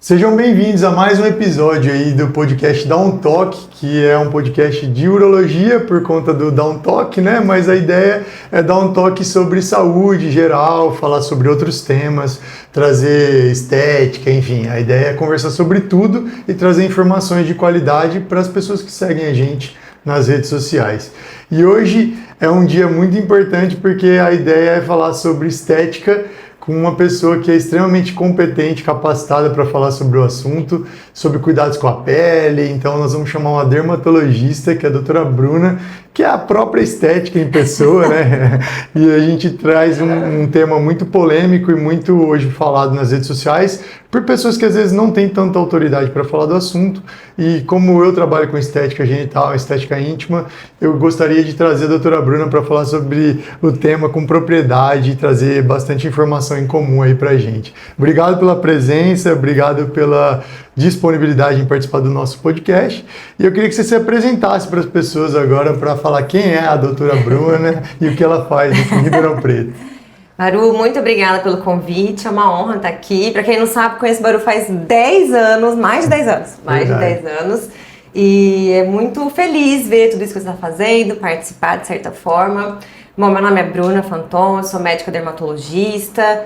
Sejam bem-vindos a mais um episódio aí do podcast Dá um Toque, que é um podcast de urologia por conta do Dá um Toque, né? Mas a ideia é dar um toque sobre saúde geral, falar sobre outros temas, trazer estética, enfim. A ideia é conversar sobre tudo e trazer informações de qualidade para as pessoas que seguem a gente nas redes sociais. E hoje é um dia muito importante porque a ideia é falar sobre estética com uma pessoa que é extremamente competente, capacitada para falar sobre o assunto, sobre cuidados com a pele. Então nós vamos chamar uma dermatologista, que é a doutora Bruna, que é a própria estética em pessoa, né? E a gente traz um tema muito polêmico e muito hoje falado nas redes sociais, por pessoas que às vezes não têm tanta autoridade para falar do assunto. E como eu trabalho com estética genital, estética íntima, eu gostaria de trazer a doutora Bruna para falar sobre o tema com propriedade e trazer bastante informação em comum aí pra gente. Obrigado pela presença, obrigado pela disponibilidade em participar do nosso podcast. E eu queria que você se apresentasse para as pessoas agora para falar quem é a doutora Bruna e o que ela faz em Ribeirão Preto. Baru, muito obrigada pelo convite, é uma honra estar aqui. Para quem não sabe, conheço o Baru faz 10 anos, mais de 10 anos, e é muito feliz ver tudo isso que você está fazendo, participar de certa forma. Bom, meu nome é Bruna Fanton, eu sou médica dermatologista,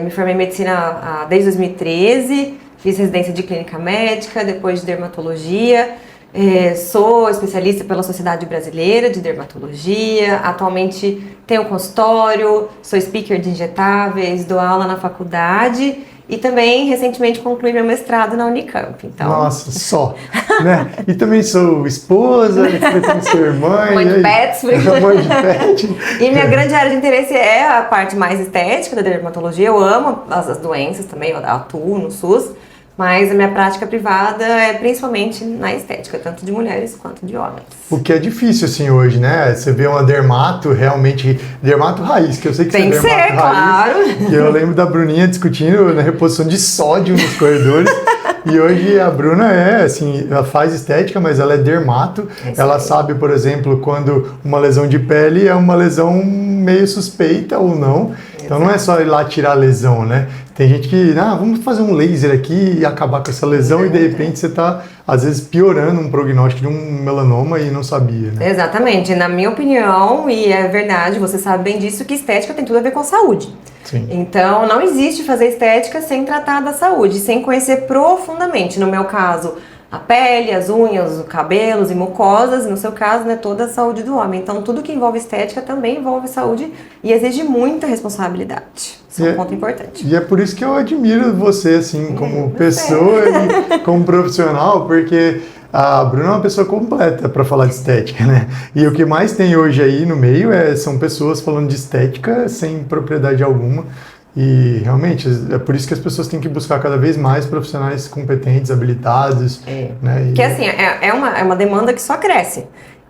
me formei em medicina desde 2013, fiz residência de clínica médica, depois de dermatologia. Sou especialista pela Sociedade Brasileira de Dermatologia, atualmente tenho consultório, sou speaker de injetáveis, dou aula na faculdade e também recentemente concluí meu mestrado na Unicamp. Então... Nossa, só, né? E também sou esposa, pretendo ser mãe. Mãe de pets. Mãe de pet. E minha grande área de interesse é a parte mais estética da dermatologia. Eu amo as doenças também, eu atuo no SUS. Mas a minha prática privada é principalmente na estética, tanto de mulheres quanto de homens. O que é difícil, assim, hoje, né? Você vê uma dermato, realmente, dermato raiz, que eu sei que tem você é dermato ser, raiz. Claro! Que eu lembro da Bruninha discutindo na reposição de sódio nos corredores. E hoje a Bruna ela faz estética, mas ela é dermato. Ela sabe, por exemplo, quando uma lesão de pele é uma lesão meio suspeita ou não. Então não é só ir lá tirar a lesão, né? Tem gente que, vamos fazer um laser aqui e acabar com essa lesão e de repente você está, às vezes, piorando um prognóstico de um melanoma e não sabia, né? Exatamente. Na minha opinião, e é verdade, você sabe bem disso, que estética tem tudo a ver com saúde. Sim. Então, não existe fazer estética sem tratar da saúde, sem conhecer profundamente. No meu caso, a pele, as unhas, os cabelos e mucosas, no seu caso, né, toda a saúde do homem. Então, tudo que envolve estética também envolve saúde e exige muita responsabilidade. Isso é um ponto importante. E é por isso que eu admiro você, assim, como pessoa e como profissional, porque a Bruna é uma pessoa completa para falar de estética, né? E o que mais tem hoje aí no meio são pessoas falando de estética sem propriedade alguma. E realmente é por isso que as pessoas têm que buscar cada vez mais profissionais competentes, habilitados. Né? Porque assim, é uma demanda que só cresce.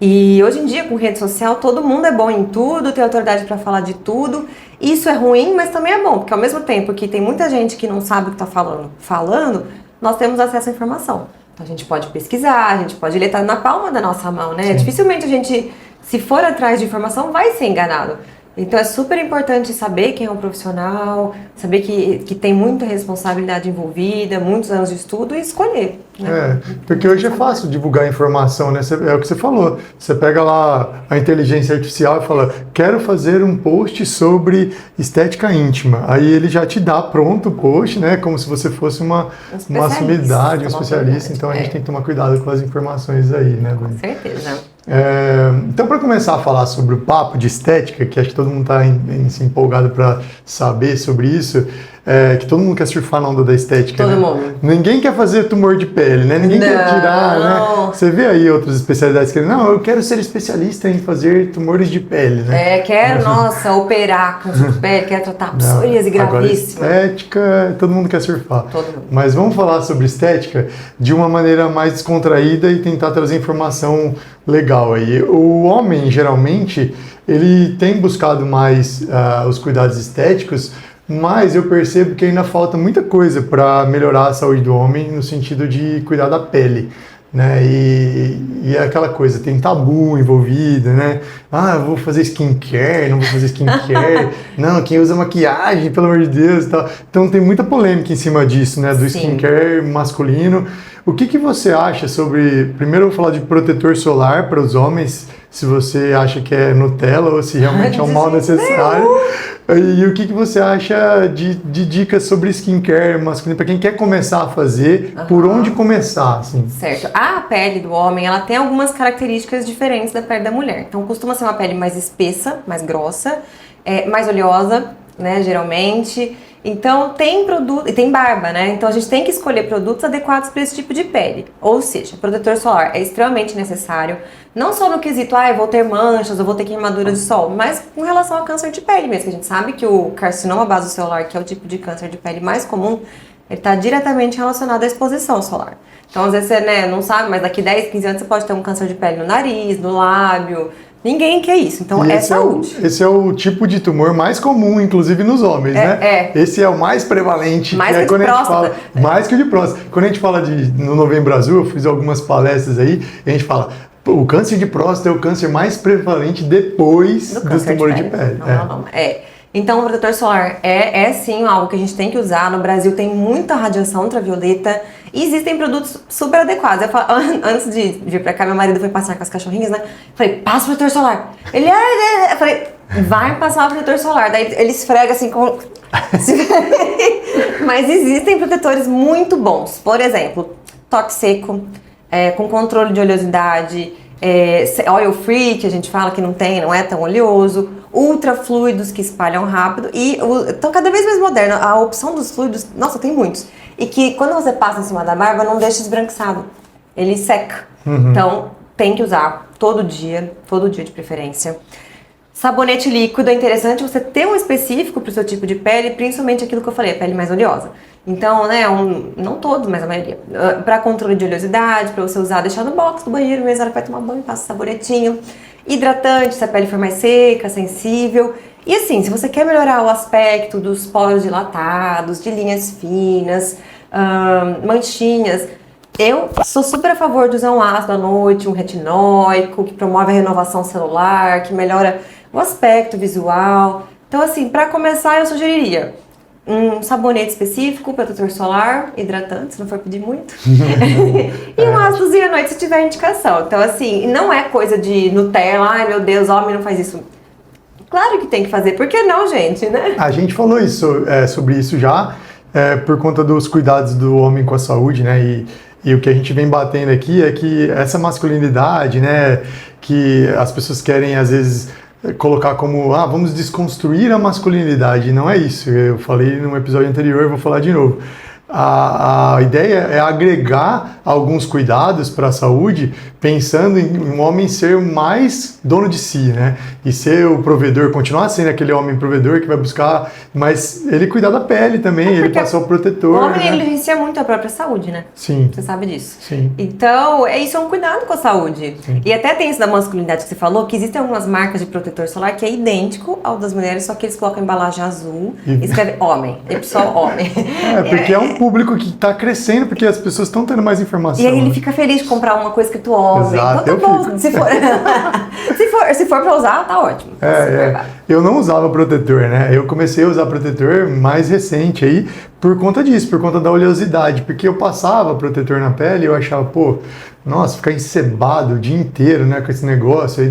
E hoje em dia, com rede social, todo mundo é bom em tudo, tem autoridade para falar de tudo. Isso é ruim, mas também é bom, porque ao mesmo tempo que tem muita gente que não sabe o que está falando, nós temos acesso à informação. Então a gente pode pesquisar, a gente pode ler, tá na palma da nossa mão, né? Sim. Dificilmente a gente, se for atrás de informação, vai ser enganado. Então é super importante saber quem é um profissional, saber que tem muita responsabilidade envolvida, muitos anos de estudo e escolher. Né? Porque hoje é fácil divulgar informação, né? É o que você falou. Você pega lá a inteligência artificial e fala, quero fazer um post sobre estética íntima. Aí ele já te dá pronto o post, né? Como se você fosse uma sumidade, um especialista. Então a gente tem que tomar cuidado com as informações aí, né? Com certeza. Então, para começar a falar sobre o papo de estética, que acho que todo mundo está empolgado para saber sobre isso, que todo mundo quer surfar na onda da estética, todo né? mundo. Ninguém quer fazer tumor de pele, né? Ninguém quer tirar, né? Você vê aí outras especialidades que eu quero ser especialista em fazer tumores de pele, né? Quero, operar câncer de pele, quero tratar psoríase gravíssima. Agora, estética, todo mundo quer surfar. Todo mundo. Mas vamos falar sobre estética de uma maneira mais descontraída e tentar trazer informação legal aí. O homem, geralmente, ele tem buscado mais os cuidados estéticos, mas eu percebo que ainda falta muita coisa para melhorar a saúde do homem no sentido de cuidar da pele. né? E é aquela coisa, tem tabu envolvido, né? Ah, eu vou fazer skincare, não vou fazer skincare. Não, quem usa maquiagem, pelo amor de Deus, e tal. Então tem muita polêmica em cima disso, né? Do skincare masculino. O que você acha sobre... Primeiro eu vou falar de protetor solar para os homens, se você acha que é Nutella ou se realmente é um mal necessário. E o que você acha de dicas sobre skincare masculino, para quem quer começar a fazer, por onde começar? Assim? Certo. A pele do homem, ela tem algumas características diferentes da pele da mulher. Então, costuma ser uma pele mais espessa, mais grossa, mais oleosa, né, geralmente. Então, tem produto, e tem barba, né? Então, a gente tem que escolher produtos adequados para esse tipo de pele. Ou seja, protetor solar é extremamente necessário, não só no quesito, eu vou ter manchas, eu vou ter queimadura de sol, mas com relação ao câncer de pele mesmo, que a gente sabe que o carcinoma basocelular, que é o tipo de câncer de pele mais comum, ele está diretamente relacionado à exposição solar. Então, às vezes você não sabe, mas daqui 10, 15 anos você pode ter um câncer de pele no nariz, no lábio. Ninguém quer isso, então é saúde. Esse é o tipo de tumor mais comum, inclusive nos homens, né? Esse é o mais prevalente. Mais que quando de próstata. Mais que o de próstata. Quando a gente fala no Novembro Azul, eu fiz algumas palestras aí, e a gente fala, o câncer de próstata é o câncer mais prevalente depois dos tumores de pele. Não. Então, o protetor solar é sim algo que a gente tem que usar. No Brasil tem muita radiação ultravioleta e existem produtos super adequados. Antes de vir pra cá, meu marido foi passear com as cachorrinhas, né? Falei, passa o protetor solar. Ele, eu falei, vai passar o protetor solar. Daí ele esfrega assim com... Mas existem protetores muito bons. Por exemplo, toque seco, com controle de oleosidade, oil free, que a gente fala que não é tão oleoso, ultra fluidos que espalham rápido e então cada vez mais moderno. A opção dos fluidos, nossa, tem muitos. E que quando você passa em cima da barba, não deixa esbranquiçado. Ele seca. Então, tem que usar todo dia de preferência. Sabonete líquido, é interessante você ter um específico para o seu tipo de pele, principalmente aquilo que eu falei, a pele mais oleosa. Então, né, não todos, mas a maioria. Para controle de oleosidade, para você usar, deixar no box do banheiro mesmo, ela vai tomar banho, passa sabonetinho. Hidratante, se a pele for mais seca, sensível. E assim, se você quer melhorar o aspecto dos poros dilatados, de linhas finas, manchinhas, eu sou super a favor de usar um ácido à noite, um retinóico, que promove a renovação celular, que melhora o aspecto visual. Então assim, para começar eu sugeriria um sabonete específico, protetor solar, hidratante, se não for pedir muito, e um ácidozinho à noite se tiver indicação. Então assim, não é coisa de Nutella, ai meu Deus, homem não faz isso. Claro que tem que fazer, por que não, gente, né? A gente falou sobre isso já, por conta dos cuidados do homem com a saúde, né? E o que a gente vem batendo aqui é que essa masculinidade, né, que as pessoas querem às vezes colocar como, vamos desconstruir a masculinidade. Não é isso. Eu falei num episódio anterior, vou falar de novo. A ideia é agregar alguns cuidados para a saúde, pensando em um homem ser mais dono de si, né? E ser o provedor, continuar sendo aquele homem provedor que vai buscar, mas ele cuidar da pele também, ele passar o protetor. O homem negligencia muito a própria saúde, né? Sim. Você sabe disso. Sim. Então, isso é um cuidado com a saúde. Sim. E até tem isso da masculinidade que você falou, que existem algumas marcas de protetor solar que é idêntico ao das mulheres, só que eles colocam embalagem azul e escreve homem, só homem. Porque é um público que está crescendo, porque as pessoas estão tendo mais informação. E aí ele fica feliz de comprar uma coisa escrito homem. Exato, então tá bom, se for pra usar, tá ótimo. Eu não usava protetor, né? Eu comecei a usar protetor mais recente aí, por conta disso, por conta da oleosidade, porque eu passava protetor na pele e eu achava, nossa, ficar encebado o dia inteiro, né, com esse negócio,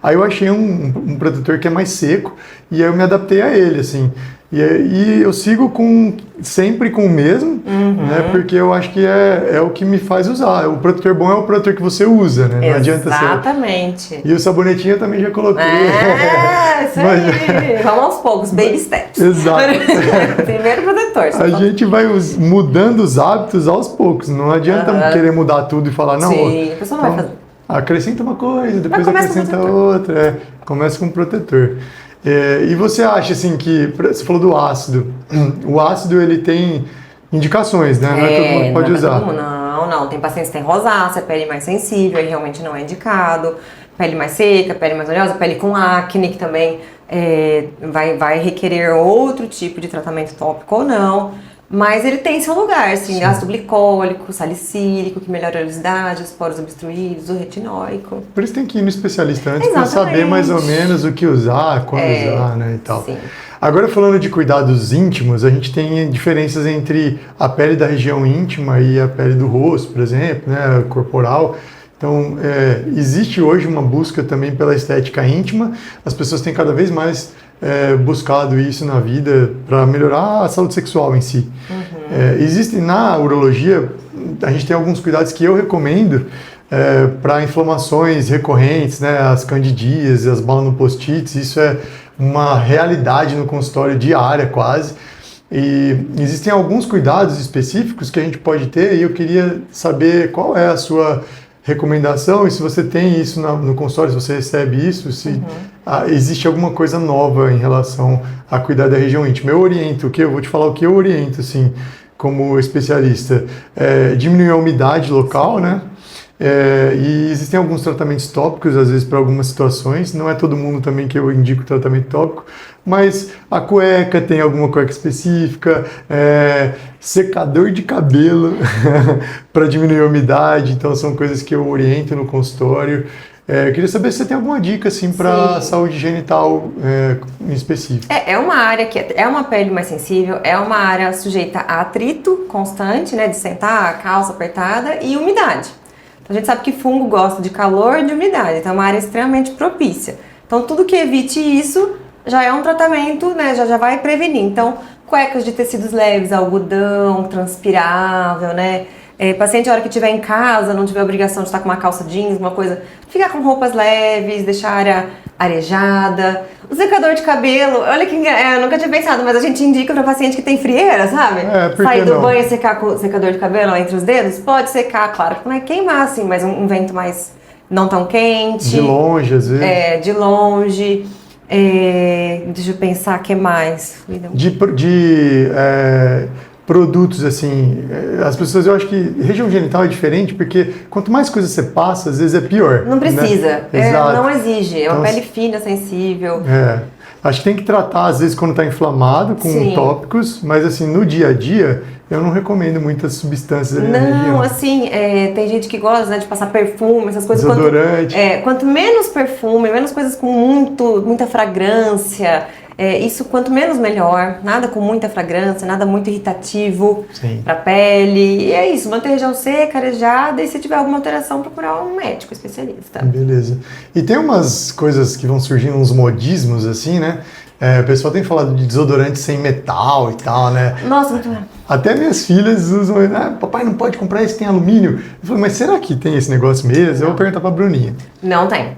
aí eu achei um protetor que é mais seco, e aí eu me adaptei a ele, assim. E eu sigo sempre com o mesmo, né? Porque eu acho que é o que me faz usar. O protetor bom é o protetor que você usa, né? Não adianta ser... Exatamente. E o sabonetinho eu também já coloquei. Isso aí. Vamos aos poucos, baby steps. Exato. Primeiro protetor. A gente vai mudando os hábitos aos poucos. Não adianta querer mudar tudo e falar, não... Sim, a pessoa não vai fazer. Acrescenta uma coisa, depois acrescenta outra. Começa com o protetor. E você acha, assim, que... Você falou do ácido. O ácido, ele tem indicações, né? Não é todo mundo que pode usar. Não. Tem pacientes que têm rosácea, pele mais sensível, aí realmente não é indicado. Pele mais seca, pele mais oleosa, pele com acne, que também vai requerer outro tipo de tratamento tópico ou não. Mas ele tem seu lugar, assim, ácido glicólico, salicílico, que melhora a oleosidade, os poros obstruídos, o retinóico. Por isso tem que ir no especialista antes para saber mais ou menos o que usar, quando usar, né, e tal. Sim. Agora, falando de cuidados íntimos, a gente tem diferenças entre a pele da região íntima e a pele do rosto, por exemplo, né, corporal. Então, existe hoje uma busca também pela estética íntima. As pessoas têm cada vez mais buscado isso na vida para melhorar a saúde sexual em si. Existe na urologia, a gente tem alguns cuidados que eu recomendo para inflamações recorrentes, né, as candidíases, as balas no post-its. Isso é uma realidade no consultório diária quase. E existem alguns cuidados específicos que a gente pode ter e eu queria saber qual é a sua recomendação e se você tem isso no consultório, se você recebe isso, se existe alguma coisa nova em relação a cuidar da região íntima. Eu oriento, eu vou te falar o que eu oriento, assim, como especialista. Diminuir a umidade local, né? E existem alguns tratamentos tópicos, às vezes, para algumas situações. Não é todo mundo também que eu indico tratamento tópico, mas a cueca tem alguma cueca específica, secador de cabelo para diminuir a umidade. Então, são coisas que eu oriento no consultório. Eu queria saber se você tem alguma dica assim, para saúde genital em específico. É uma área que é uma pele mais sensível, é uma área sujeita a atrito constante, né, de sentar, a calça apertada e umidade. A gente sabe que fungo gosta de calor e de umidade, então é uma área extremamente propícia. Então tudo que evite isso já é um tratamento, né, já vai prevenir. Então cuecas de tecidos leves, algodão, transpirável, né? Paciente, a hora que estiver em casa, não tiver obrigação de estar com uma calça jeans, uma coisa, ficar com roupas leves, deixar a área arejada. O secador de cabelo, olha que eu nunca tinha pensado, mas a gente indica para paciente que tem frieira, sabe? Sair do banho e secar com o secador de cabelo entre os dedos, pode secar, claro, não é queimar assim, mas um vento mais não tão quente. De longe, às vezes. De longe. Deixa eu pensar, o que mais? Produtos, assim, as pessoas, eu acho que região genital é diferente, porque quanto mais coisa você passa, às vezes é pior. Não precisa, né? Não exige, é uma pele fina, sensível. Acho que tem que tratar, às vezes, quando está inflamado, com tópicos, mas assim, no dia a dia, eu não recomendo muitas substâncias ali na região. Não, assim, tem gente que gosta, né, de passar perfume, essas coisas. Desodorante. Quanto menos perfume, menos coisas com muita fragrância, isso quanto menos melhor, nada com muita fragrância, nada muito irritativo para a pele. E é isso, manter a região seca, arejada e se tiver alguma alteração, procurar um médico especialista. Beleza. E tem umas coisas que vão surgindo, uns modismos assim, né? O pessoal tem falado de desodorante sem metal e tal, né? Nossa, muito bom. Até minhas filhas usam, papai não pode comprar esse, tem alumínio. Eu falei, mas será que tem esse negócio mesmo? Eu vou perguntar pra Bruninha. Não tem.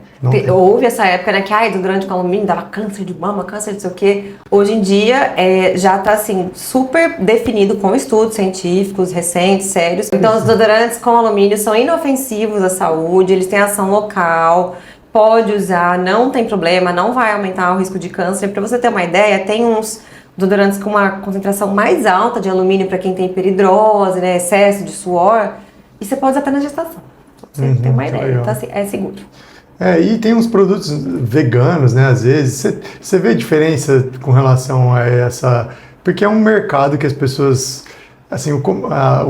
Houve essa época, né, que desodorante com alumínio dava câncer de mama, câncer de não sei o quê. Hoje em dia já está assim, super definido com estudos científicos recentes, sérios. Então os desodorantes com alumínio são inofensivos à saúde, eles têm ação local, pode usar, não tem problema, não vai aumentar o risco de câncer. Para você ter uma ideia, tem uns desodorantes com uma concentração mais alta de alumínio para quem tem hiperidrose, né, excesso de suor, e você pode usar até na gestação, pra você ter uma ideia. Então assim, é seguro. E tem uns produtos veganos, né, às vezes. Você vê diferença com relação a essa... Porque é um mercado que as pessoas... Assim, o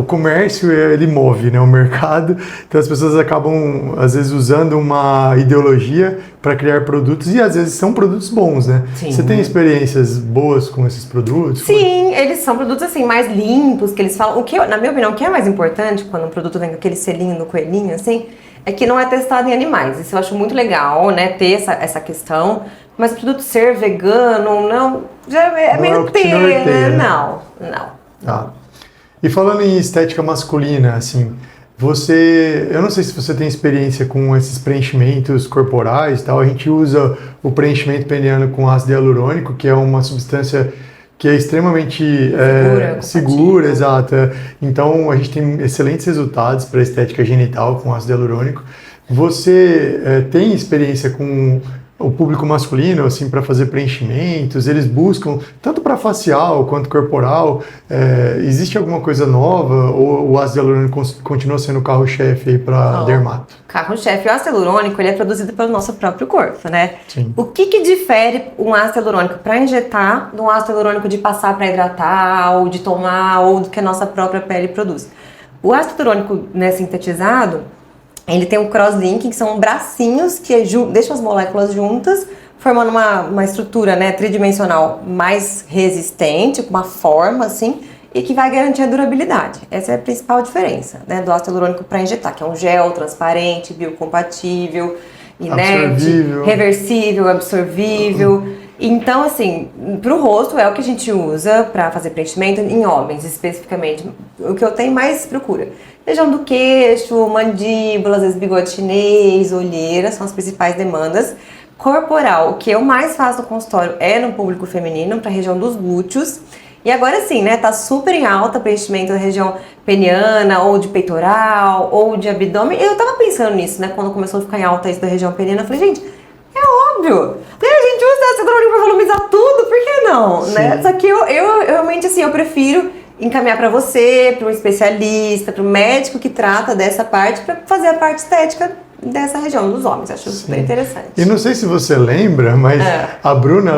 comércio, ele move, né, o mercado. Então as pessoas acabam, às vezes, usando uma ideologia para criar produtos e, às vezes, são produtos bons, né? Sim. Você tem experiências boas com esses produtos? Sim, eles são produtos, assim, mais limpos, que eles falam... na minha opinião, o que é mais importante quando um produto vem com aquele selinho no coelhinho, assim... é que não é testado em animais. Isso eu acho muito legal, né, ter essa questão. Mas o produto ser vegano, não, já é meio ter, né? Não. E falando em estética masculina, assim, eu não sei se você tem experiência com esses preenchimentos corporais e tal, a gente usa o preenchimento peniano com ácido hialurônico, que é uma substância que é extremamente segura, exato. Então, a gente tem excelentes resultados para a estética genital com ácido hialurônico. Você tem experiência com o público masculino, assim, para fazer preenchimentos, eles buscam tanto para facial quanto corporal. Existe alguma coisa nova ou o ácido hialurônico continua sendo o carro-chefe aí para dermato? Carro-chefe, o ácido hialurônico, ele é produzido pelo nosso próprio corpo, né? Sim. O que difere um ácido hialurônico para injetar de um ácido hialurônico de passar para hidratar, ou de tomar, ou do que a nossa própria pele produz? O ácido hialurônico, né, sintetizado, ele tem um cross-linking, que são bracinhos que deixam as moléculas juntas, formando uma estrutura, né, tridimensional mais resistente, com uma forma assim, e que vai garantir a durabilidade. Essa é a principal diferença, né, do ácido hialurônico para injetar, que é um gel transparente, biocompatível, inerte, reversível, absorvível. Então, assim, para o rosto é o que a gente usa para fazer preenchimento em homens, especificamente. O que eu tenho mais procura. Região do queixo, mandíbula, às vezes bigode chinês, olheira, são as principais demandas. Corporal, o que eu mais faço no consultório é no público feminino, para a região dos glúteos. E agora sim, né, tá super em alta preenchimento da região peniana, ou de peitoral, ou de abdômen. Eu tava pensando nisso, né, quando começou a ficar em alta isso da região peniana, eu falei, gente, é óbvio, né, a gente usa ácido hialurônico para volumizar tudo, por que não, né? Só que eu realmente, assim, eu prefiro encaminhar para você, para um especialista, para o médico que trata dessa parte, para fazer a parte estética dessa região dos homens. Acho super interessante. E não sei se você lembra, mas a Bruna,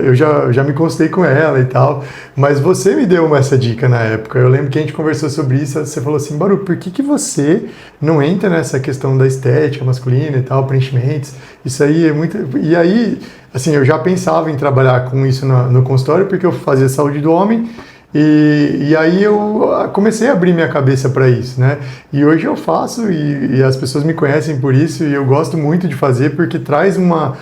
eu já me consultei com ela e tal, mas você me deu essa dica na época. Eu lembro que a gente conversou sobre isso, você falou assim, Baru, por que você não entra nessa questão da estética masculina e tal, preenchimentos? Isso aí é muito... E aí, assim, eu já pensava em trabalhar com isso no consultório, porque eu fazia saúde do homem. E aí eu comecei a abrir minha cabeça para isso, né? E hoje eu faço e as pessoas me conhecem por isso e eu gosto muito de fazer porque traz uma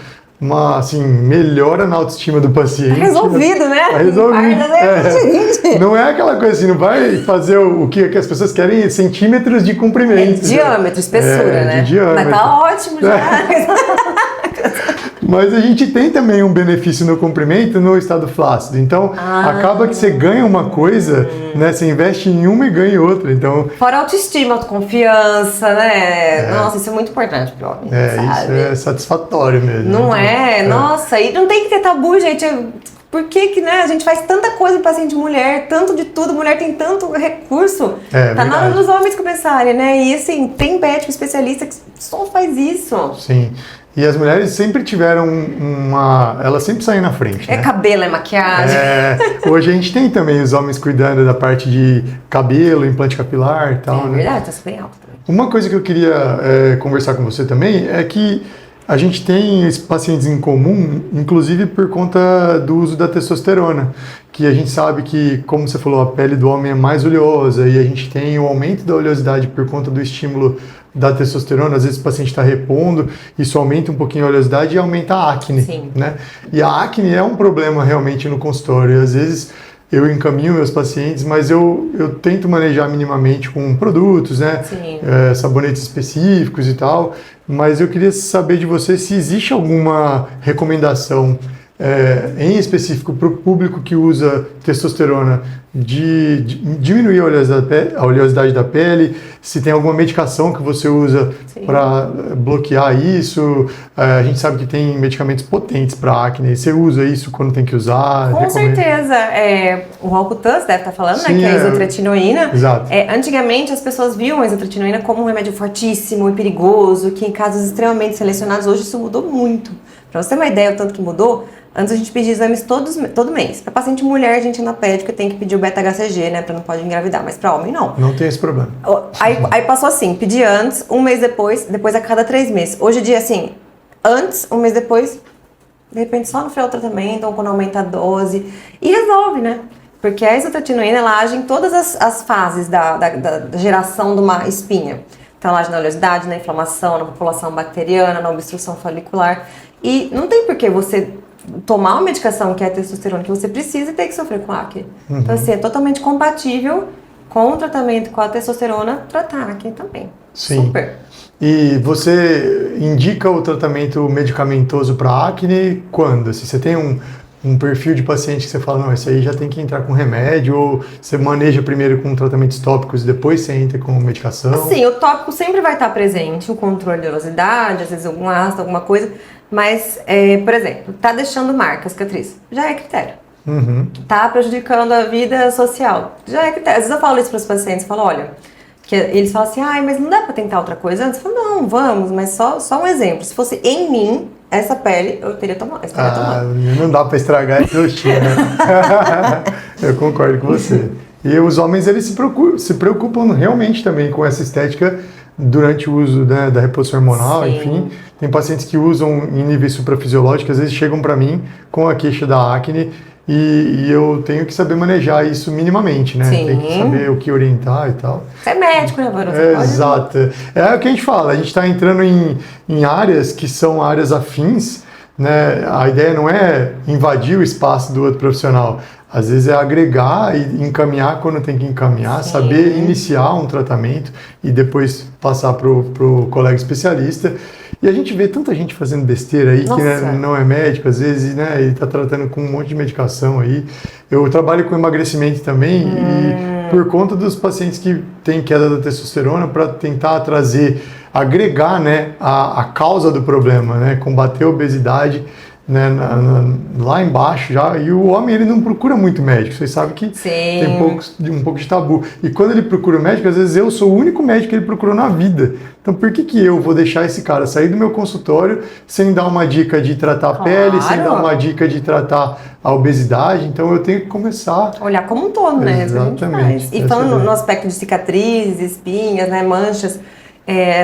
assim, melhora na autoestima do paciente. Tá resolvido, né? Tá resolvido. Não é aquela coisa assim, não vai fazer o que as pessoas querem, centímetros de comprimento. Diâmetro, espessura, né? De diâmetro. Mas tá ótimo já. Mas a gente tem também um benefício no comprimento no estado flácido. Então, acaba que você ganha uma coisa, né? Você investe em uma e ganha outra. Então, fora autoestima, autoconfiança, né? Nossa, isso é muito importante pro homem, sabe? Isso é satisfatório mesmo. Não é? Nossa, e não tem que ter tabu, gente. Por que né, a gente faz tanta coisa em paciente mulher, tanto de tudo, mulher tem tanto recurso. Tá na hora dos homens começarem, né? E assim, tem médico especialista que só faz isso. Sim. E as mulheres sempre tiveram elas sempre saem na frente, né? Cabelo, é maquiagem. Hoje a gente tem também os homens cuidando da parte de cabelo, implante capilar e tal, né? Verdade, tá super alto também. Uma coisa que eu queria conversar com você também é que a gente tem esses pacientes em comum, inclusive por conta do uso da testosterona, que a gente sabe que, como você falou, a pele do homem é mais oleosa e a gente tem o aumento da oleosidade por conta do estímulo da testosterona. Às vezes o paciente está repondo, isso aumenta um pouquinho a oleosidade e aumenta a acne. Sim. Né? E a acne é um problema realmente no consultório. Às vezes eu encaminho meus pacientes, mas eu tento manejar minimamente com produtos, né? Sabonetes específicos e tal, mas eu queria saber de você se existe alguma recomendação em específico para o público que usa testosterona de diminuir a oleosidade da pele, se tem alguma medicação que você usa para bloquear isso. A gente sabe que tem medicamentos potentes para acne, você usa isso quando tem que usar? Com certeza. O Roacutan, você deve estar falando, Sim, né, que é a isotretinoína. Exato. Antigamente as pessoas viam a isotretinoína como um remédio fortíssimo e perigoso, que em casos extremamente selecionados, hoje isso mudou muito. Para você ter uma ideia, o tanto que mudou, antes a gente pedia exames todo mês. Para paciente mulher, a gente ainda pede que tem que pedir o beta-HCG, né? Para não pode engravidar, mas para homem não. Não tem esse problema. Aí passou assim, pedi antes, um mês depois a cada 3 meses. Hoje em dia, assim, antes, um mês depois, de repente só no final do tratamento, ou quando aumenta a dose. E resolve, né? Porque a isotretinoína, ela age em todas as fases da geração de uma espinha. Então, ela age na oleosidade, na inflamação, na população bacteriana, na obstrução folicular. E não tem por que você tomar uma medicação que é a testosterona que você precisa e ter que sofrer com acne. Então, assim, é totalmente compatível com o tratamento com a testosterona tratar acne também. Sim. Super. E você indica o tratamento medicamentoso para acne quando? Se você tem um perfil de paciente que você fala, não, esse aí já tem que entrar com remédio, ou você maneja primeiro com tratamentos tópicos e depois você entra com medicação? Sim, o tópico sempre vai estar presente, o controle de oleosidade, às vezes algum ácido, alguma coisa, Mas, por exemplo, tá deixando marca, cicatriz, já é critério. Tá prejudicando a vida social, já é critério. Às vezes eu falo isso para os pacientes, falo, olha, que eles falam assim, ai, mas não dá para tentar outra coisa antes? Eu falo, não, vamos, mas só um exemplo. Se fosse em mim, essa pele, eu estaria tomando. Não dá para estragar esse rostinho, né? Eu concordo com você. E os homens, eles se preocupam realmente também com essa estética durante o uso, né, da reposição hormonal, Sim. enfim. Tem pacientes que usam em níveis suprafisiológicos, às vezes chegam para mim com a queixa da acne e eu tenho que saber manejar isso minimamente, né? Sim. Tem que saber o que orientar e tal. Você é médico, né, Bruno? Exato. É o que a gente fala, a gente está entrando em áreas que são áreas afins, né? A ideia não é invadir o espaço do outro profissional. Às vezes é agregar e encaminhar quando tem que encaminhar, Sim. saber iniciar um tratamento e depois passar para o colega especialista. E a gente vê tanta gente fazendo besteira aí, que né, não é médico, às vezes, né, e está tratando com um monte de medicação aí. Eu trabalho com emagrecimento também e por conta dos pacientes que têm queda da testosterona, para tentar agregar, né, a causa do problema, né, combater a obesidade, né, lá embaixo já, e o homem ele não procura muito médico, vocês sabem que tem um pouco de tabu, e quando ele procura o médico, às vezes eu sou o único médico que ele procurou na vida, então por que eu vou deixar esse cara sair do meu consultório sem dar uma dica de tratar a pele, sem dar uma dica de tratar a obesidade, então eu tenho que começar... Olhar como um todo, né? Exatamente. E falando no aspecto de cicatrizes, espinhas, né, manchas,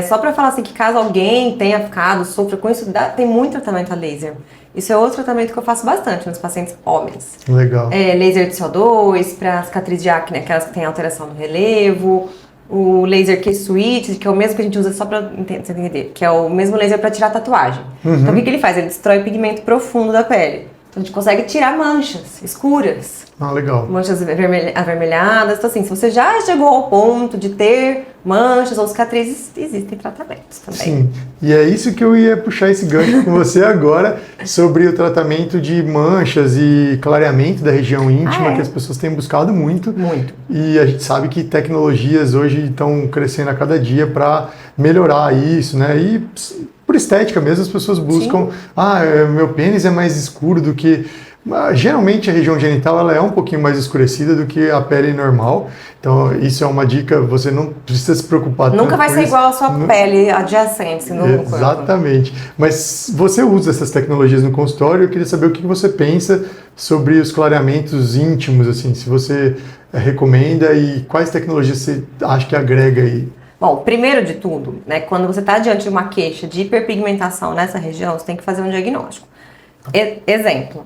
só para falar assim que caso alguém tenha sofra com isso, tem muito tratamento a laser. Isso é outro tratamento que eu faço bastante nos pacientes homens. Legal. Laser de CO2 para cicatriz de acne, aquelas que têm alteração no relevo. O laser Q-Switch, que é o mesmo que a gente usa só para você entender, que é o mesmo laser para tirar tatuagem. Então o que ele faz? Ele destrói o pigmento profundo da pele. Então a gente consegue tirar manchas escuras. Legal. Manchas avermelhadas. Então assim, se você já chegou ao ponto de ter manchas ou cicatrizes, existem tratamentos também. Sim, e é isso que eu ia puxar esse gancho com você agora, sobre o tratamento de manchas e clareamento da região íntima, que as pessoas têm buscado muito. Muito. E a gente sabe que tecnologias hoje estão crescendo a cada dia para melhorar isso, né? E por estética mesmo, as pessoas buscam, meu pênis é mais escuro do que... Geralmente a região genital ela é um pouquinho mais escurecida do que a pele normal, então isso é uma dica, você não precisa se preocupar tanto. Nunca vai ser igual a sua pele adjacente no corpo. Exatamente, mas você usa essas tecnologias no consultório, eu queria saber o que você pensa sobre os clareamentos íntimos, assim, se você recomenda e quais tecnologias você acha que agrega aí. Bom, primeiro de tudo, né, quando você está diante de uma queixa de hiperpigmentação nessa região, você tem que fazer um diagnóstico. Exemplo,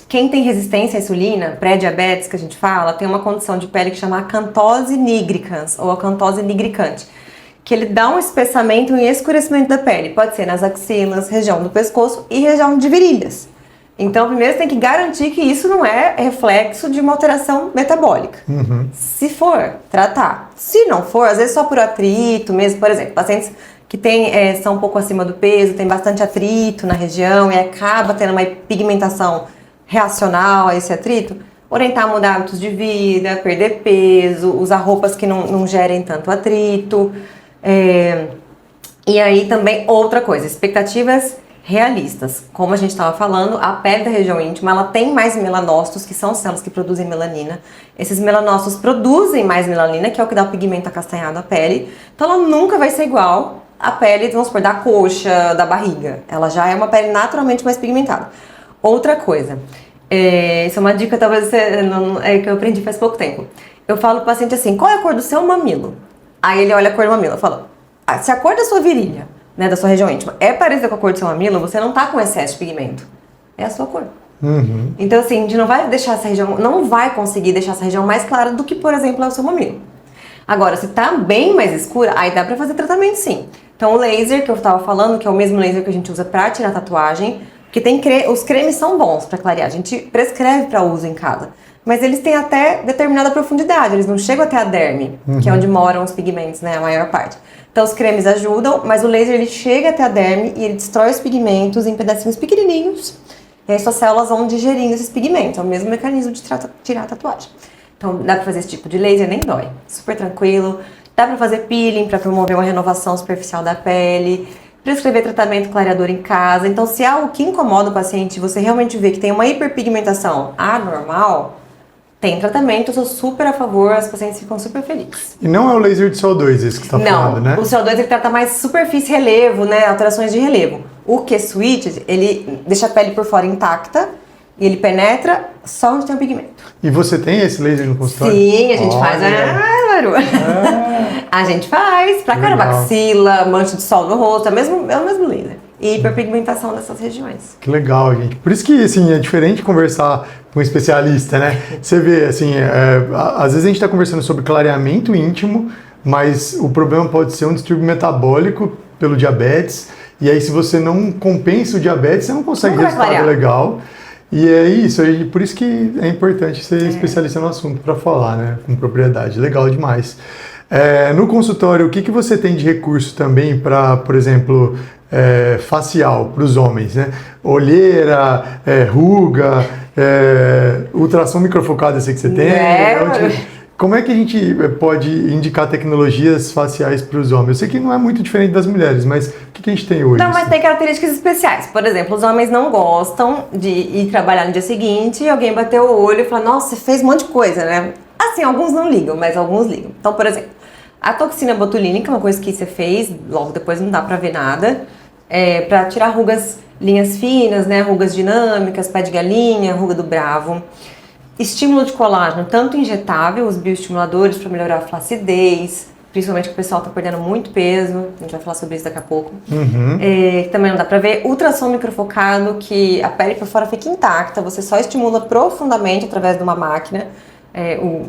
quem tem resistência à insulina, pré-diabetes que a gente fala, tem uma condição de pele que chama acantose nigricans ou acantose nigricante, que ele dá um espessamento e escurecimento da pele, pode ser nas axilas, região do pescoço e região de virilhas. Então, primeiro você tem que garantir que isso não é reflexo de uma alteração metabólica. Se for, tratar. Se não for, às vezes só por atrito mesmo, por exemplo, pacientes que são um pouco acima do peso, tem bastante atrito na região e acaba tendo uma pigmentação reacional a esse atrito, orientar a mudar hábitos de vida, perder peso, usar roupas que não gerem tanto atrito. E aí também outra coisa, expectativas realistas. Como a gente estava falando, a pele da região íntima ela tem mais melanócitos, que são células que produzem melanina. Esses melanócitos produzem mais melanina, que é o que dá o pigmento acastanhado à pele. Então ela nunca vai ser igual à pele, vamos supor, da coxa, da barriga. Ela já é uma pele naturalmente mais pigmentada. Outra coisa, isso é uma dica talvez que eu aprendi faz pouco tempo. Eu falo pro paciente assim, qual é a cor do seu mamilo? Aí ele olha a cor do mamilo, eu falo, se a cor da sua virilha, né, da sua região íntima, é parecida com a cor do seu mamilo, você não tá com excesso de pigmento. É a sua cor. Então, assim, a gente não vai deixar essa região, não vai conseguir deixar essa região mais clara do que, por exemplo, é o seu mamilo. Agora, se tá bem mais escura, aí dá pra fazer tratamento sim. Então, o laser que eu tava falando, que é o mesmo laser que a gente usa pra tirar tatuagem, porque os cremes são bons pra clarear, a gente prescreve pra uso em casa. Mas eles têm até determinada profundidade, eles não chegam até a derme, que é onde moram os pigmentos, né, a maior parte. Então os cremes ajudam, mas o laser ele chega até a derme e ele destrói os pigmentos em pedacinhos pequenininhos. E aí suas células vão digerindo esses pigmentos, é o mesmo mecanismo de tirar a tatuagem. Então dá pra fazer esse tipo de laser, nem dói, super tranquilo. Dá pra fazer peeling pra promover uma renovação superficial da pele. prescrever tratamento clareador em casa. Então, se é algo que incomoda o paciente, você realmente vê que tem uma hiperpigmentação anormal, tem tratamento, eu sou super a favor, as pacientes ficam super felizes. E não é o laser de CO2 esse que você está falando, né? Não, o CO2 ele trata mais superfície, relevo, né, alterações de relevo. O Q-Switch, ele deixa a pele por fora intacta e ele penetra só onde tem o pigmento. E você tem esse laser no consultório? Sim, a gente faz. Maru. A gente faz pra caramba, axila, mancha de sol no rosto, é o mesmo laser. E hiperpigmentação dessas regiões. Que legal, gente. Por isso que, assim, é diferente conversar com um especialista, né? Você vê, assim, às vezes a gente está conversando sobre clareamento íntimo, mas o problema pode ser um distúrbio metabólico pelo diabetes, e aí se você não compensa o diabetes, você não consegue resultado legal. E é isso, por isso que é importante ser especialista no assunto para falar, né, com propriedade. Legal demais. No consultório, o que você tem de recurso também para, por exemplo, facial para os homens, né? Olheira, ruga, ultrassom microfocado, eu sei que você tem. Como é que a gente pode indicar tecnologias faciais para os homens? Eu sei que não é muito diferente das mulheres, mas o que a gente tem hoje? Não, mas tem características especiais. Por exemplo, os homens não gostam de ir trabalhar no dia seguinte e alguém bater o olho e falar, nossa, você fez um monte de coisa, né? Assim, alguns não ligam, mas alguns ligam. Então, por exemplo, a toxina botulínica, uma coisa que você fez, logo depois não dá pra ver nada, para tirar rugas, linhas finas, né? Rugas dinâmicas, pé de galinha, ruga do bravo. Estímulo de colágeno, tanto injetável, os bioestimuladores para melhorar a flacidez, principalmente que o pessoal está perdendo muito peso, a gente vai falar sobre isso daqui a pouco. Também não dá para ver. Ultrassom microfocado, que a pele por fora fica intacta, você só estimula profundamente através de uma máquina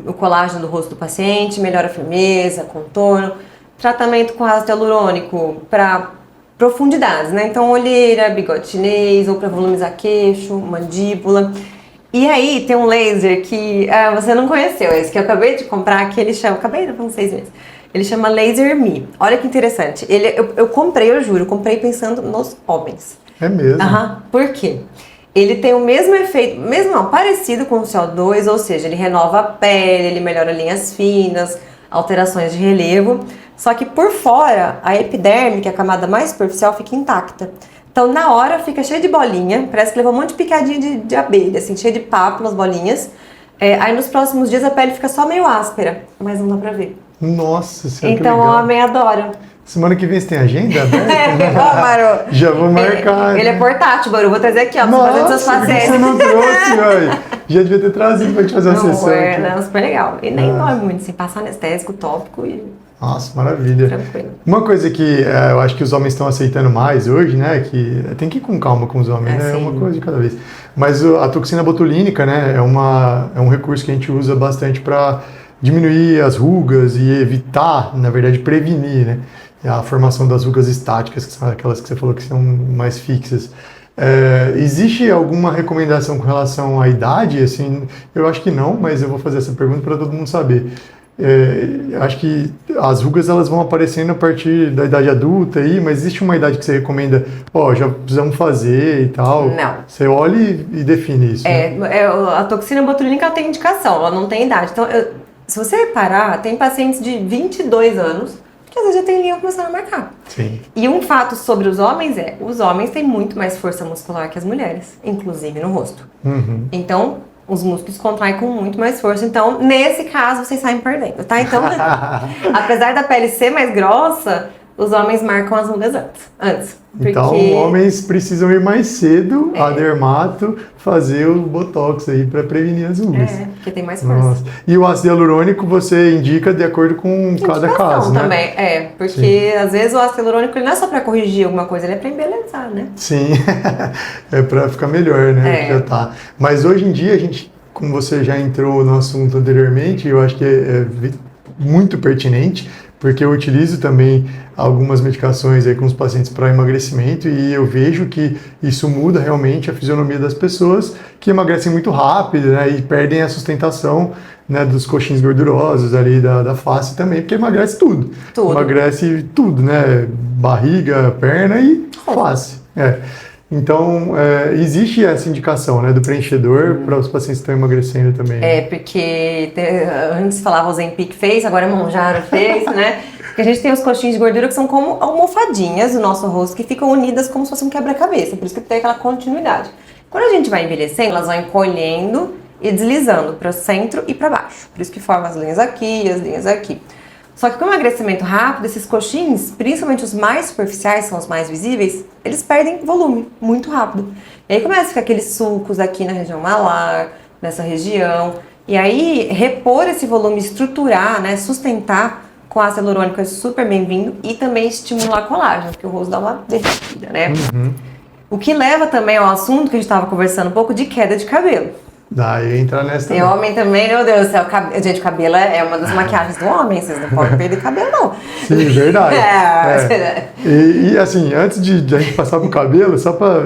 o colágeno do rosto do paciente, melhora a firmeza, contorno. Tratamento com ácido hialurônico para profundidades, né? Então olheira, bigode chinês, ou para volumizar queixo, mandíbula. E aí tem um laser que você não conheceu, esse que eu acabei de comprar, que ele chama, acabei de uns 6 meses, ele chama Laser Me. Olha que interessante, eu comprei, eu juro, comprei pensando nos homens. É mesmo? Por quê? Ele tem o mesmo efeito, parecido com o CO2, ou seja, ele renova a pele, ele melhora linhas finas, alterações de relevo, só que por fora, a epiderme, que é a camada mais superficial, fica intacta. Então, na hora, fica cheio de bolinha, parece que levou um monte de picadinha de abelha, assim, cheio de papo, bolinhas. Aí, nos próximos dias, a pele fica só meio áspera, mas não dá pra ver. Nossa Senhora, então, o homem adora. Semana que vem você tem agenda? Maru. Já vou marcar. Ele é portátil, Maru. Vou trazer aqui, ó, pra fazer dos seus pacientes. Você não trouxe, velho. Já devia ter trazido pra gente fazer uma sessão. Não, super legal. E nem dói muito, sem passar anestésico, tópico e... Nossa, maravilha. Tranquilo. Uma coisa que eu acho que os homens estão aceitando mais hoje, né, que tem que ir com calma com os homens, né, é uma coisa de cada vez. Mas a toxina botulínica, né, é um recurso que a gente usa bastante para diminuir as rugas e evitar, na verdade, prevenir, né, a formação das rugas estáticas, que são aquelas que você falou que são mais fixas. Existe alguma recomendação com relação à idade? Assim, eu acho que não, mas eu vou fazer essa pergunta para todo mundo saber. Acho que as rugas elas vão aparecendo a partir da idade adulta aí, mas existe uma idade que você recomenda, já precisamos fazer e tal? Não. Você olha e define isso. A toxina botulínica tem indicação, ela não tem idade. Então, se você reparar, tem pacientes de 22 anos que às vezes já tem linha começando a marcar. Sim. E um fato sobre os homens os homens têm muito mais força muscular que as mulheres, inclusive no rosto. Então, os músculos contraem com muito mais força. Então, nesse caso, vocês saem perdendo, tá? Então, apesar da pele ser mais grossa, os homens marcam as rugas antes. Porque... Então, homens precisam ir mais cedo a dermato fazer o botox aí para prevenir as rugas. Porque tem mais força. E o ácido hialurônico você indica de acordo com cada caso, né? Também, porque às vezes o ácido hialurônico ele não é só para corrigir alguma coisa, ele é para embelezar, né? Sim, é para ficar melhor, né? Já tá. Mas hoje em dia, a gente, como você já entrou no assunto anteriormente, eu acho que é muito pertinente, porque eu utilizo também algumas medicações aí com os pacientes para emagrecimento e eu vejo que isso muda realmente a fisionomia das pessoas que emagrecem muito rápido, né, e perdem a sustentação, né, dos coxins gordurosos ali da face também, porque emagrece tudo. Emagrece tudo, né, barriga, perna e face. Então, existe essa indicação, né, do preenchedor para os pacientes que estão emagrecendo também. Porque antes falava o Ozempic fez, agora o Mounjaro fez, né? Porque a gente tem os coxinhos de gordura que são como almofadinhas do nosso rosto, que ficam unidas como se fosse um quebra-cabeça, por isso que tem aquela continuidade. Quando a gente vai envelhecendo, elas vão encolhendo e deslizando para o centro e para baixo. Por isso que forma as linhas aqui e as linhas aqui. Só que com o emagrecimento rápido, esses coxins, principalmente os mais superficiais, são os mais visíveis, eles perdem volume muito rápido. E aí começa a ficar aqueles sulcos aqui na região malar, nessa região. E aí repor esse volume, estruturar, né, sustentar com ácido hialurônico é super bem-vindo e também estimular colágeno, porque o rosto dá uma derretida, né? O que leva também ao assunto que a gente estava conversando um pouco de queda de cabelo. Daí entra nessa Tem homem também, meu Deus do céu, gente, o cabelo é uma das maquiagens do homem, vocês não podem perder cabelo, não. Sim, verdade. E assim, antes de a gente passar pro cabelo, só para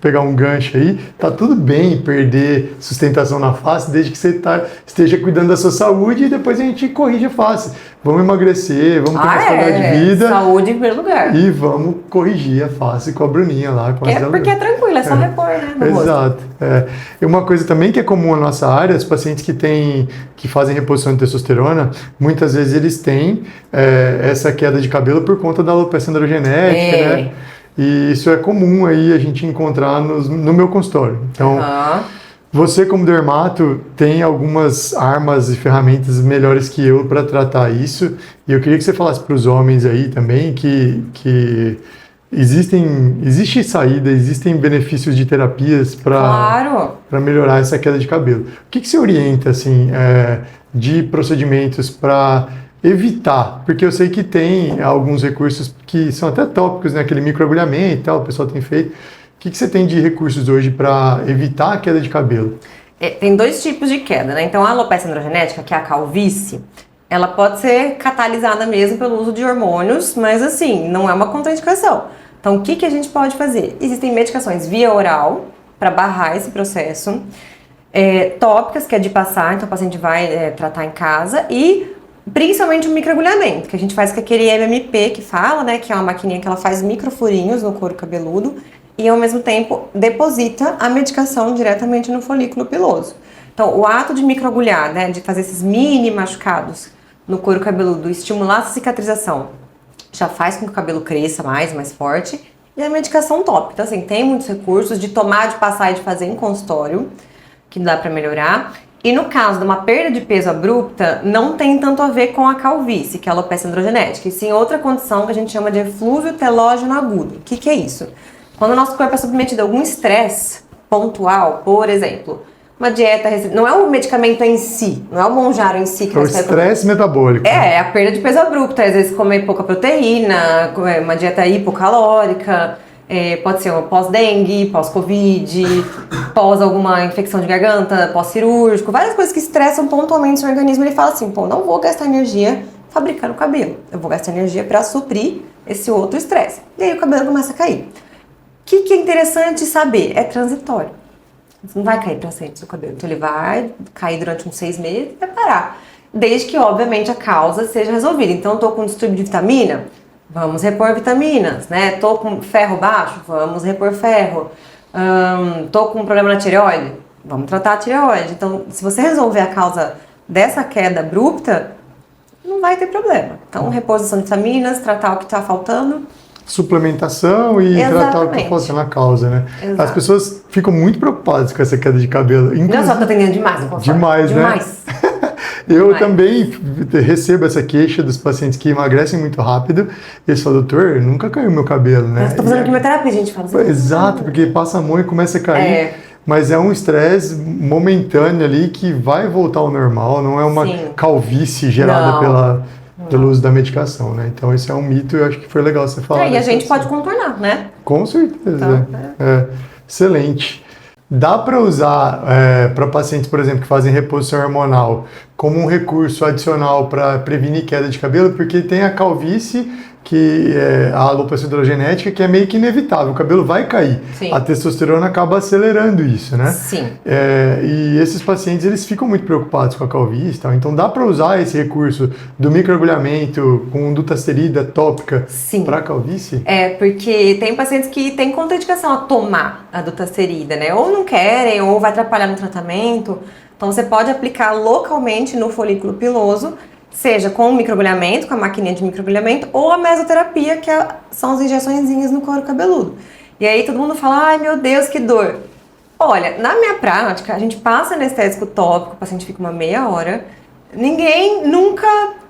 pegar um gancho aí, tá tudo bem perder sustentação na face, desde que você esteja cuidando da sua saúde e depois a gente corrige a face. Vamos emagrecer, vamos ter mais qualidade de vida. Saúde em primeiro lugar. E vamos corrigir a face com a Bruninha lá. Porque é tranquilo, é só repor, né? Exato. E uma coisa também que é comum na nossa área, os pacientes que fazem reposição de testosterona, muitas vezes eles têm essa queda de cabelo por conta da alopecia androgenética, né? E isso é comum aí a gente encontrar no meu consultório. Então, você como dermato tem algumas armas e ferramentas melhores que eu para tratar isso. E eu queria que você falasse para os homens aí também que existe saída, existem benefícios de terapias para melhorar essa queda de cabelo. O que você orienta assim, de procedimentos para evitar? Porque eu sei que tem alguns recursos que são até tópicos, né? Aquele microagulhamento e tal, o pessoal tem feito. O que você tem de recursos hoje para evitar a queda de cabelo? Tem dois tipos de queda, né? Então a alopecia androgenética, que é a calvície, ela pode ser catalisada mesmo pelo uso de hormônios, mas assim, não é uma contraindicação. Então o que a gente pode fazer? Existem medicações via oral para barrar esse processo, tópicas, que é de passar, então o paciente vai tratar em casa, e principalmente o microagulhamento, que a gente faz com aquele MMP que fala, né? Que é uma maquininha que ela faz microfurinhos no couro cabeludo, e ao mesmo tempo deposita a medicação diretamente no folículo piloso. Então, o ato de microagulhar, né, de fazer esses mini machucados no couro cabeludo, estimular essa cicatrização, já faz com que o cabelo cresça mais forte, e a medicação top. Então, assim, tem muitos recursos de tomar, de passar e de fazer em consultório, que dá para melhorar. E no caso de uma perda de peso abrupta, não tem tanto a ver com a calvície, que é a alopecia androgenética, e sim outra condição que a gente chama de eflúvio telógeno agudo. O que é isso? Quando o nosso corpo é submetido a algum estresse pontual, por exemplo, uma dieta, não é o medicamento em si, não é o Mounjaro em si que é o estresse metabólico. É a perda de peso abrupta, às vezes comer pouca proteína, uma dieta hipocalórica, pode ser pós-dengue, pós-covid, pós alguma infecção de garganta, pós-cirúrgico, várias coisas que estressam pontualmente o seu organismo. Ele fala assim, não vou gastar energia fabricando cabelo, eu vou gastar energia para suprir esse outro estresse. E aí o cabelo começa a cair. O que é interessante saber? É transitório. Não vai cair para sempre o cabelo. Então ele vai cair durante uns 6 meses e vai parar. Desde que, obviamente, a causa seja resolvida. Então, eu tô com distúrbio de vitamina, vamos repor vitaminas, né? Tô com ferro baixo, vamos repor ferro. Tô com um problema na tireoide, vamos tratar a tireoide. Então, se você resolver a causa dessa queda abrupta, não vai ter problema. Então, reposição de vitaminas, tratar o que está faltando. Suplementação e tratar o que está faltando na causa, né? Exato. As pessoas ficam muito preocupadas com essa queda de cabelo. Não, só tô atendendo demais no consultório. Demais, né? Eu também recebo essa queixa dos pacientes que emagrecem muito rápido e eles falam, doutor, nunca caiu meu cabelo, né? Eu tô fazendo quimioterapia, a gente fala assim. Exato, porque passa a mão e começa a cair. Mas é um estresse momentâneo ali que vai voltar ao normal, não é uma calvície gerada pelo uso da medicação, né? Então esse é um mito e eu acho que foi legal você falar. E a gente pode contornar, né? Com certeza. Então, excelente. Dá para usar para pacientes, por exemplo, que fazem reposição hormonal como um recurso adicional para prevenir queda de cabelo, porque tem a calvície, que é a alopecia androgenética, que é meio que inevitável, o cabelo vai cair. Sim. A testosterona acaba acelerando isso, né? Sim. E esses pacientes, eles ficam muito preocupados com a calvície e tal, então dá para usar esse recurso do microagulhamento com dutasterida tópica para calvície? Porque tem pacientes que têm contraindicação a tomar a dutasterida, né? Ou não querem, ou vai atrapalhar no tratamento. Então você pode aplicar localmente no folículo piloso, seja com o microagulhamento, com a maquininha de microagulhamento, ou a mesoterapia, que são as injeçõezinhas no couro cabeludo. E aí todo mundo fala, ai meu Deus, que dor. Olha, na minha prática, a gente passa anestésico tópico, o paciente fica uma meia hora, ninguém nunca,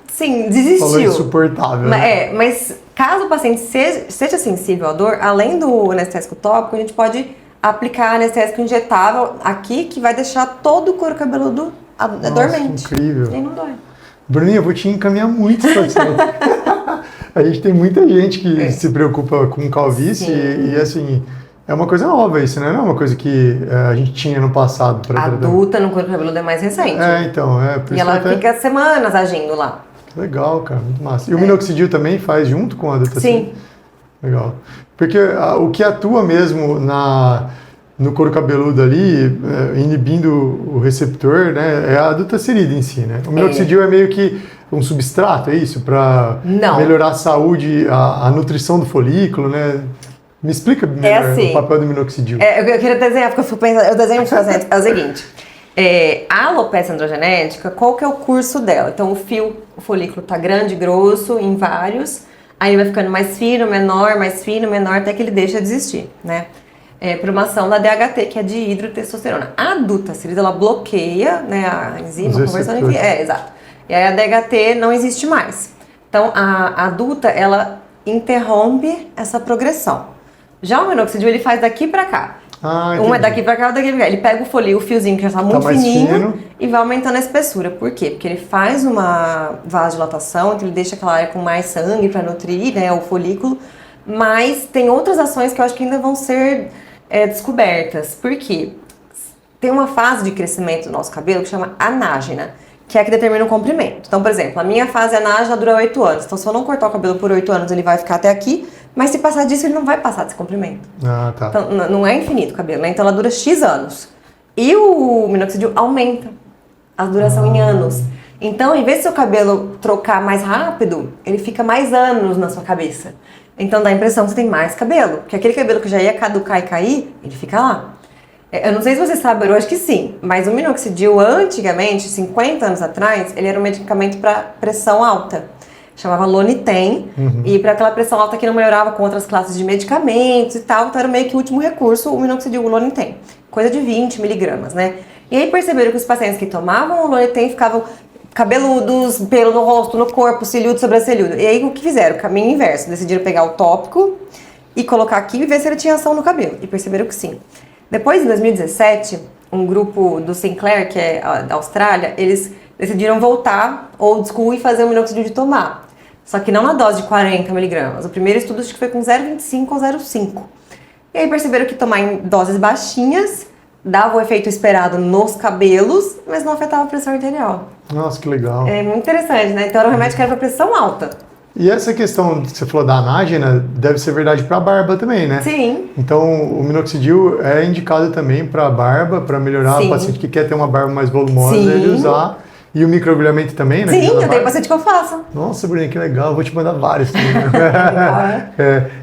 assim, desistiu. Falou insuportável. Mas caso o paciente seja sensível à dor, além do anestésico tópico, a gente pode aplicar anestésico injetável aqui, que vai deixar todo o couro cabeludo dormente. Incrível. E aí não dói. Bruninha, eu vou te encaminhar muito esse paciente. A gente tem muita gente que se preocupa com calvície e assim, é uma coisa nova isso, né? Não é uma coisa que a gente tinha no passado. Adulta no couro cabeludo é mais recente. Então, por e isso ela até... fica semanas agindo lá. Que legal, cara, muito massa. E o minoxidil também faz junto com a adulta? Sim. Legal. Porque o que atua mesmo no couro cabeludo ali, inibindo o receptor, né, é a dutasterida em si, né? O minoxidil é meio que um substrato, é isso? Para melhorar a saúde, a nutrição do folículo, né? Me explica melhor o papel do minoxidil. Eu queria desenhar, porque eu fico pensando, eu desenho fazendo, é o seguinte, a alopecia androgenética, qual que é o curso dela? Então o folículo tá grande, grosso, em vários, aí vai ficando mais fino, menor, até que ele deixa de existir, né? Por uma ação da DHT, que é de hidrotestosterona. A dutasterida, ela bloqueia, né, a enzima, a conversão, enfim, exato. E aí a DHT não existe mais. Então, a duta, ela interrompe essa progressão. Já o minoxidil, ele faz daqui pra cá. Um é daqui pra cá, daqui pra cá. Ele pega o fiozinho que já tá muito fininho e vai aumentando a espessura. Por quê? Porque ele faz uma vasodilatação, então ele deixa aquela área com mais sangue pra nutrir, né, o folículo. Mas tem outras ações que eu acho que ainda vão ser descobertas. Por quê? Tem uma fase de crescimento do nosso cabelo que chama anágena, que é a que determina o comprimento. Então, por exemplo, a minha fase anágena dura 8 anos. Então, se eu não cortar o cabelo por 8 anos, ele vai ficar até aqui. Mas se passar disso, ele não vai passar desse comprimento. Tá. Então, não é infinito o cabelo, né? Então, ela dura X anos. E o minoxidil aumenta a duração em anos. Então, em vez de seu cabelo trocar mais rápido, ele fica mais anos na sua cabeça. Então, dá a impressão que você tem mais cabelo. Porque aquele cabelo que já ia caducar e cair, ele fica lá. Eu não sei se vocês sabem, eu acho que sim, mas o minoxidil, antigamente, 50 anos atrás, ele era um medicamento para pressão alta. Chamava Lonitem, e para aquela pressão alta que não melhorava com outras classes de medicamentos e tal, então era meio que o último recurso, o minoxidil, o Lonitem. Coisa de 20 miligramas, né? E aí perceberam que os pacientes que tomavam o Lonitem ficavam cabeludos, pelo no rosto, no corpo, ciliudo, sobrancelhudo. E aí o que fizeram? O caminho inverso, decidiram pegar o tópico e colocar aqui e ver se ele tinha ação no cabelo. E perceberam que sim. Depois, em 2017, um grupo do Sinclair, que é da Austrália, eles decidiram voltar old school e fazer o minoxidil de tomar. Só que não na dose de 40 miligramas. O primeiro estudo acho que foi com 0,25 ou 0,5. E aí perceberam que tomar em doses baixinhas dava o efeito esperado nos cabelos, mas não afetava a pressão arterial. Nossa, que legal. É muito interessante, né? Então era um remédio que era para pressão alta. E essa questão que você falou da anágena deve ser verdade para a barba também, né? Sim. Então, o minoxidil é indicado também para a barba, para melhorar o paciente que quer ter uma barba mais volumosa, ele usar. E o microagulhamento também, né? Sim, eu tenho bastante que eu faço. Nossa, Bruninha, que legal. Eu vou te mandar vários também.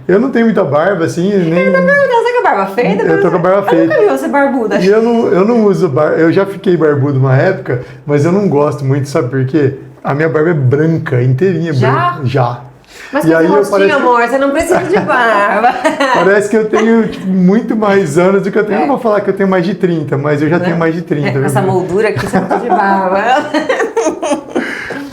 Eu não tenho muita barba, assim, nem... Você tá com a barba feita? Eu tô com a barba feita. Eu nunca vi você barbuda. E eu não uso barba. Eu já fiquei barbudo uma época, mas eu não gosto muito, sabe por quê? A minha barba é branca, inteirinha branca. Já? Mas com esse rostinho, amor, você não precisa de barba. Parece que eu tenho muito mais anos do que eu tenho. Eu não vou falar que eu tenho mais de 30, mas eu já tenho mais de 30. Com essa moldura aqui, você não precisa de barba.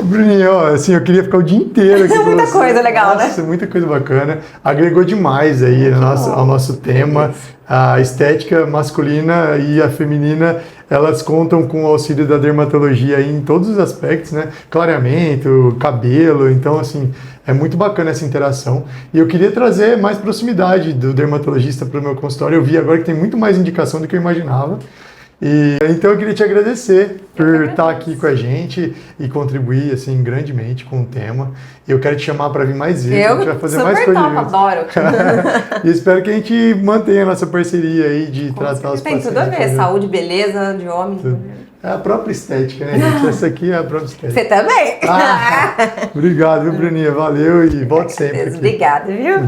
Bruninha, assim, eu queria ficar o dia inteiro aqui. Muita coisa legal, né? Nossa, muita coisa bacana. Agregou demais aí ao nosso tema. A estética masculina e a feminina, elas contam com o auxílio da dermatologia em todos os aspectos, né? Clareamento, cabelo, então, assim, é muito bacana essa interação. E eu queria trazer mais proximidade do dermatologista para o meu consultório. Eu vi agora que tem muito mais indicação do que eu imaginava. Então eu queria te agradecer por estar aqui com a gente e contribuir assim grandemente com o tema. Eu quero te chamar para vir mais vezes, a gente vai fazer mais coisas. Eu adoro. E espero que a gente mantenha a nossa parceria aí de tratar os pacientes. Tem tudo a ver, saúde, beleza de homem. É a própria estética, né, gente? Essa aqui é a própria estética. Você também. Obrigado, viu, Bruninha? Valeu e volte sempre. Obrigada, viu?